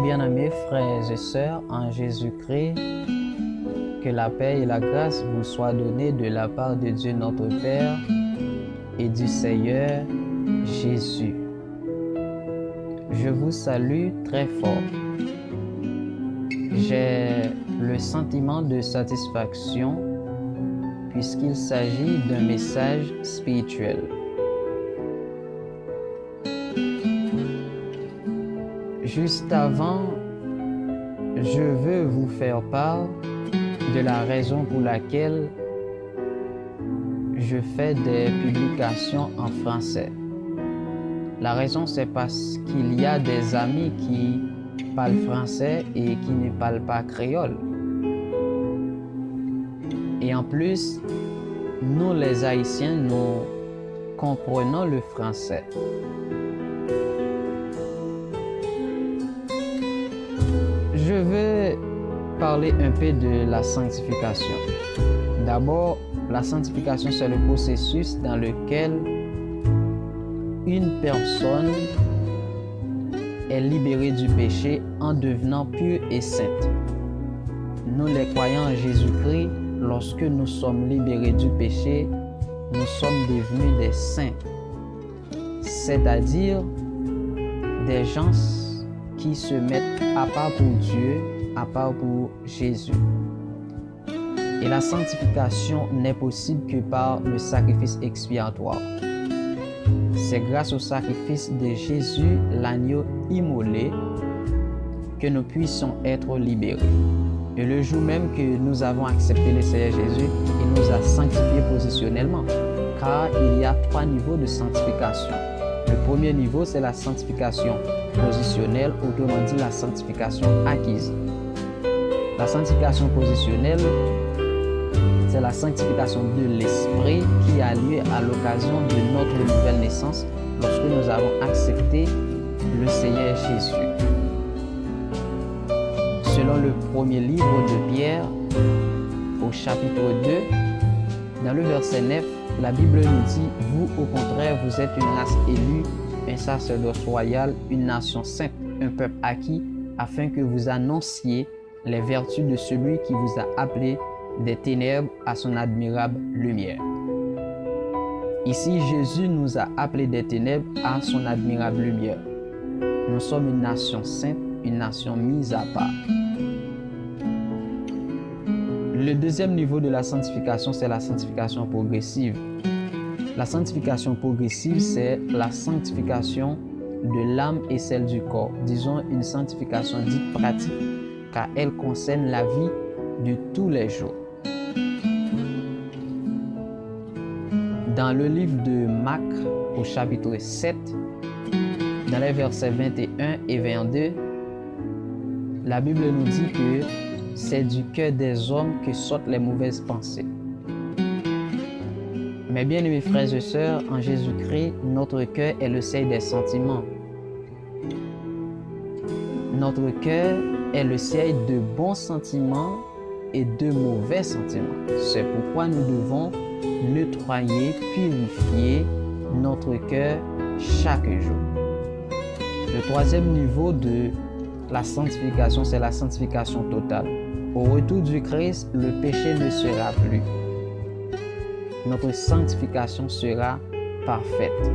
Bien-aimés frères et sœurs en Jésus-Christ, que la paix et la grâce vous soient données de la part de Dieu notre Père et du Seigneur Jésus. Je vous salue très fort. J'ai le sentiment de satisfaction puisqu'il s'agit d'un message spirituel. Juste avant, je veux vous faire part de la raison pour laquelle je fais des publications en français. La raison, c'est parce qu'il y a des amis qui parlent français et qui ne parlent pas créole. Et en plus, nous les Haïtiens, nous comprenons le français. Je vais parler un peu de la sanctification. D'abord, la sanctification, c'est le processus dans lequel une personne est libérée du péché en devenant pure et sainte. Nous, les croyants en Jésus-Christ, lorsque nous sommes libérés du péché, nous sommes devenus des saints, c'est-à-dire des gens qui se mettent à part pour Dieu, à part pour Jésus. Et la sanctification n'est possible que par le sacrifice expiatoire. C'est grâce au sacrifice de Jésus, l'agneau immolé, que nous puissions être libérés. Et le jour même que nous avons accepté le Seigneur Jésus, il nous a sanctifiés positionnellement, car il y a 3 niveaux de sanctification. Le premier niveau, c'est la sanctification positionnelle, autrement dit la sanctification acquise. La sanctification positionnelle, c'est la sanctification de l'esprit qui a lieu à l'occasion de notre nouvelle naissance lorsque nous avons accepté le Seigneur Jésus. Selon le premier livre de Pierre, au chapitre 2, dans le verset 9, la Bible nous dit « Vous, au contraire, vous êtes une race élue, un sacerdoce royal, une nation sainte, un peuple acquis, afin que vous annonciez les vertus de celui qui vous a appelé des ténèbres à son admirable lumière. » Ici, Jésus nous a appelés des ténèbres à son admirable lumière. Nous sommes une nation sainte, une nation mise à part. Le deuxième niveau de la sanctification, c'est la sanctification progressive. La sanctification progressive, c'est la sanctification de l'âme et celle du corps. Disons une sanctification dite pratique, car elle concerne la vie de tous les jours. Dans le livre de Marc, au chapitre 7, dans les versets 21 et 22, la Bible nous dit que c'est du cœur des hommes que sortent les mauvaises pensées. Mes bien-aimés frères et sœurs, en Jésus-Christ, notre cœur est le seuil des sentiments. Notre cœur est le seuil de bons sentiments et de mauvais sentiments. C'est pourquoi nous devons nettoyer, purifier notre cœur chaque jour. Le troisième niveau de la sanctification, c'est la sanctification totale. Au retour du Christ, le péché ne sera plus. Notre sanctification sera parfaite.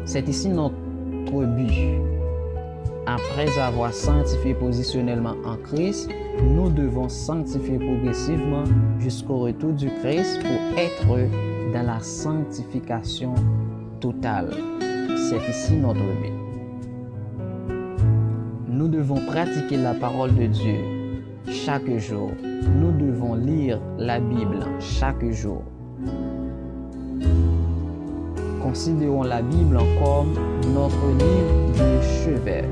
C'est ici notre but. Après avoir sanctifié positionnellement en Christ, nous devons sanctifier progressivement jusqu'au retour du Christ pour être dans la sanctification totale. C'est ici notre but. Nous devons pratiquer la parole de Dieu chaque jour. Nous devons lire la Bible chaque jour. Considérons la Bible comme notre livre de chevet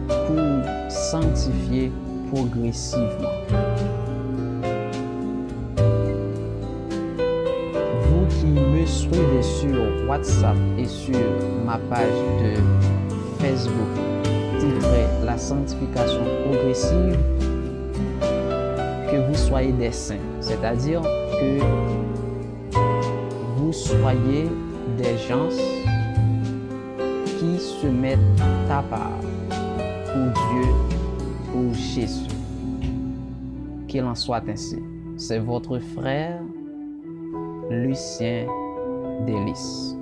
pour sanctifier progressivement. Vous qui me suivez sur WhatsApp et sur ma page de Facebook titrée La sanctification progressive, que vous soyez des saints, c'est-à-dire que vous soyez des gens qui se mettent à part pour Dieu, pour Jésus. Qu'il en soit ainsi. C'est votre frère Lucien Delis.